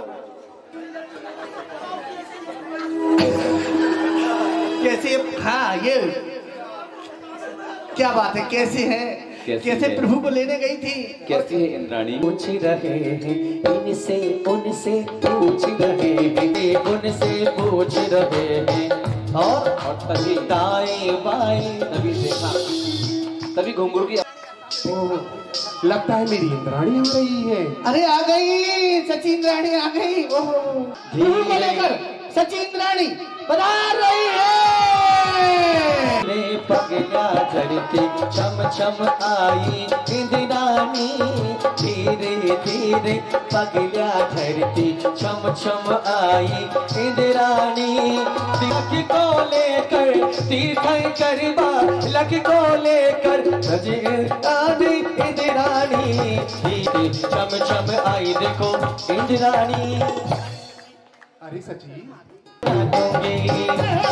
कैसे? हाँ ये क्या बात है, कैसे है? कैसे प्रभु को लेने गई थी? कैसी है इंद्राणी? पूछ रहे हैं इनसे उनसे पूछ रहे हैं, उनसे पूछ रहे हैं, और तभी दाएं बाएं तभी देखा, तभी घुंघरू की लगता है मेरी इंद्राणी आ रही है। अरे आ गई सची इंद्राणी, आ गई। प्रभु को लेकर सची इंद्राणी पधार रही है। पगला धरती छम छम आई इंद्राणी, धीरे धीरे पगला धरती छम छम आई इंद्राणी। लख को लेकर तीर्थंकर लख को लेकर आदि इंद्राणी, धीरे छम छम आई देखो इंद्राणी। अरे सची, दूंगी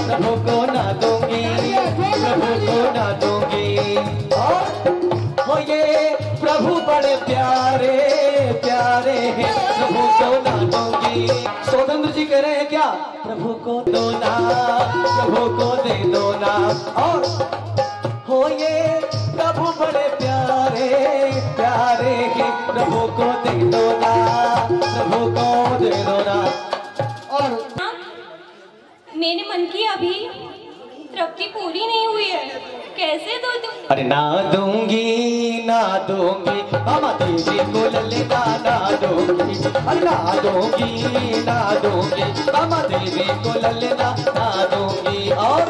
प्रभु को ना दूंगी, प्रभु को ना दूंगी, और ये प्रभु बड़े प्यारे प्यारे हैं, प्रभु को ना दूंगी। स्वतंत्र जी कह रहे हैं क्या? प्रभु को दो ना, प्रभु को दे दो ना, और हो ये प्रभु बड़े प्यारे प्यारे हैं, प्रभु को दे दो ना, प्रभु को दे दो ना। और मेरे मन की अभी तृप्ति पूरी नहीं हुई है, कैसे दो तुम? अरे ना दूंगी ना दूंगी, मामा देवी को ललना ना दूंगी, अरे ना दूंगी ना दूंगी, मामा देवी को ललना ना दूंगी। और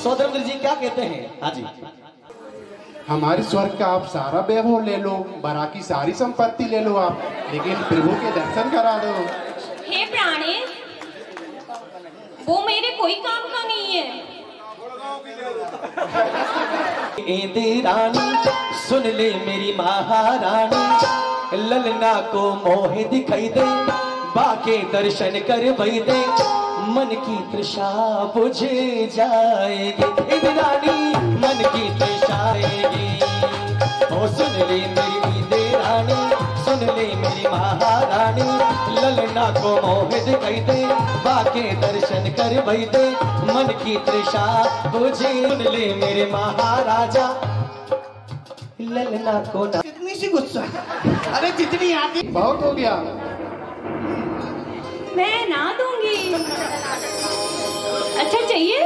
सौदरमल जी क्या कहते हैं? हाँ जी, हमारे स्वर्ग का आप सारा वैभव ले लो, बरा की सारी संपत्ति ले लो आप, लेकिन प्रभु के दर्शन करा दो। हे प्राणेश, वो मेरे कोई काम का नहीं है। इंद्राणी सुन ले मेरी महारानी, ललना को मोह दिखाई दे, बाके दर्शन कर वही दे, मन की तृषा बुझ जाएगी इंद्राणी, मन की तृषा आएगी। ओ सुन ले मेरी इंद्राणी, रानी सुन ले मेरी महारानी, ललना को मोहित कह दे, बाके दर्शन कर भई दे, मन की तृषा तुझे। सुन ले मेरे महाराजा, ललना को ना। कितनी सी गुस्सा, अरे जितनी आती बहुत हो गया। मैं ना दूंगी। अच्छा चाहिए?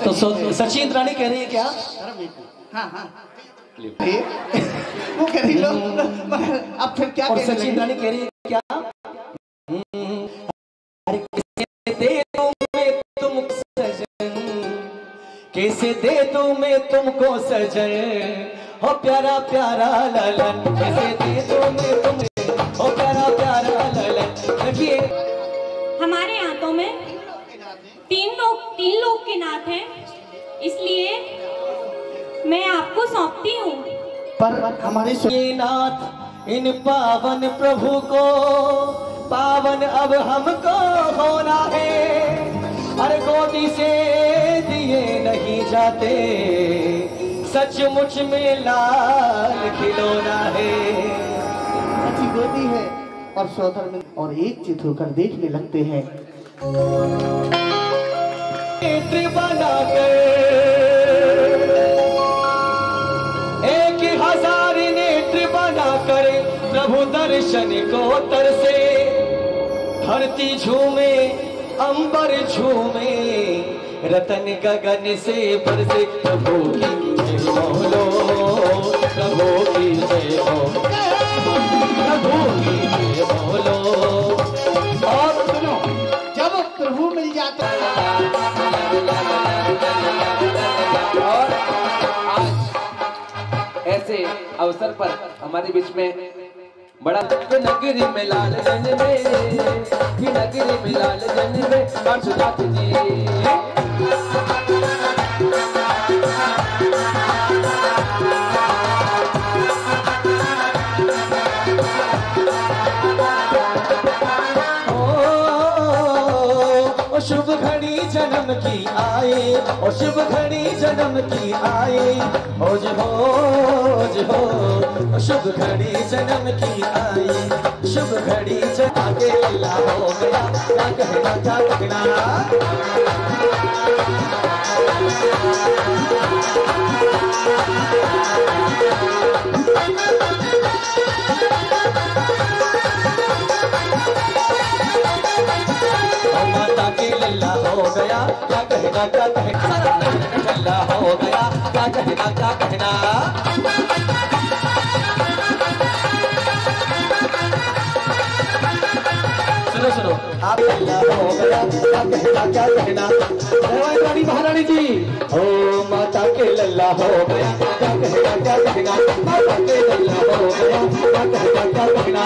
तो सचिन रानी कह रही है क्या? हाँ हाँ वो कह रही लो, अब फिर क्या? और सचिन रानी कह रही है क्या? अरे कैसे दे दूं मैं तुमको सजन, कैसे दे दूं मैं तुमको सजन, हो प्यारा प्यारा ललन, कैसे दे दूं मैं तुमको, हो प्यारा प्यारा ललन। देखिए हमारे हाथों में तीन लोग के नाथ हैं, इसलिए मैं आपको सौंपती हूँ। पर हमारे नाथ इन पावन प्रभु को, पावन अब हमको होना है, अरे गोदी से दिए नहीं जाते, सचमुच में लाल खिलौना है। अच्छी गोदी है और सौदर में, और एक चित होकर देखने लगते हैं। नेत्र बनाकर 1000 नेत्र बनाकर प्रभु दर्शन को तरसे, धरती झूमे अंबर झूमे, रतन गगन से बरसे, प्रभु की जय बोलो, प्रभु की जय बोलो, प्रभु की जय बोलो। और सुनो, जब प्रभु मिल जाता है और आज ऐसे अवसर पर हमारे बीच में बड़ा नगरी में लाल जन में, नगरी में लाल जन में पार्षदात जी। शुभ घड़ी जन्म की आए, और शुभ घड़ी जन्म की आए, होज हो शुभ घड़ी जन्म की आई, शुभ घड़ी आगे लीला हो गया, क्या कहना क्या कहना। माता के लल्ला हो गया, क्या कहना क्या कहना, लल्ला हो गया, क्या कहना क्या कहना। सुनो सुनो, आप लल्ला हो गया, क्या कहना क्या कहना। रानी महारानी जी, ओ माता के लल्ला हो गया, क्या कहना क्या कहना, माता के लल्ला हो गया, क्या कहना क्या कहना।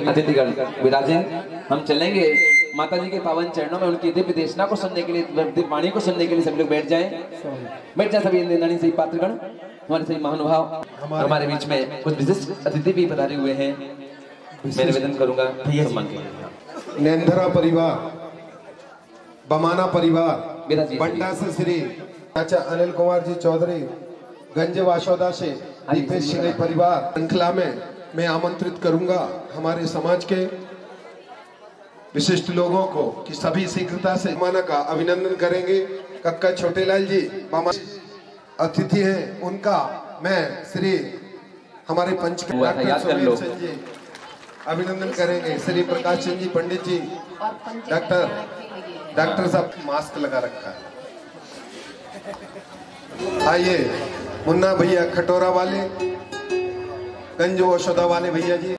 अतिथिगण विराजे, हम चलेंगे माता जी के पावन चरणों में, उनकी दिव्य देशना को सुनने के लिए, दिव्य वाणी को सुनने के लिए सभी लोग बैठ जाएं सभी इंद्राणी सही पात्रगण, हमारे सही महानुभाव। हमारे बीच में कुछ विशिष्ट अतिथि भी पधारे हुए हैं, मैं निवेदन करूंगा सम्मान के। नेंधरा परिवार, बमाना परिवार, विराजे बंडा से श्री चाचा अनिल कुमार जी चौधरी, गंज वाशोदा से दीपेश सिंह परिवार श्रृंखला में मैं आमंत्रित करूंगा हमारे समाज के विशिष्ट लोगों को कि सभी शीघ्रता से माना का अभिनंदन करेंगे। कक्का छोटेलाल जी मामा अतिथि हैं, उनका मैं श्री हमारे पंच जी अभिनंदन करेंगे। श्री प्रकाश चंद जी पंडित जी, डॉक्टर साहब मास्क लगा रखा है। आइए मुन्ना भैया खटोरा वाले, गंज वशोदा वाले भैया जी।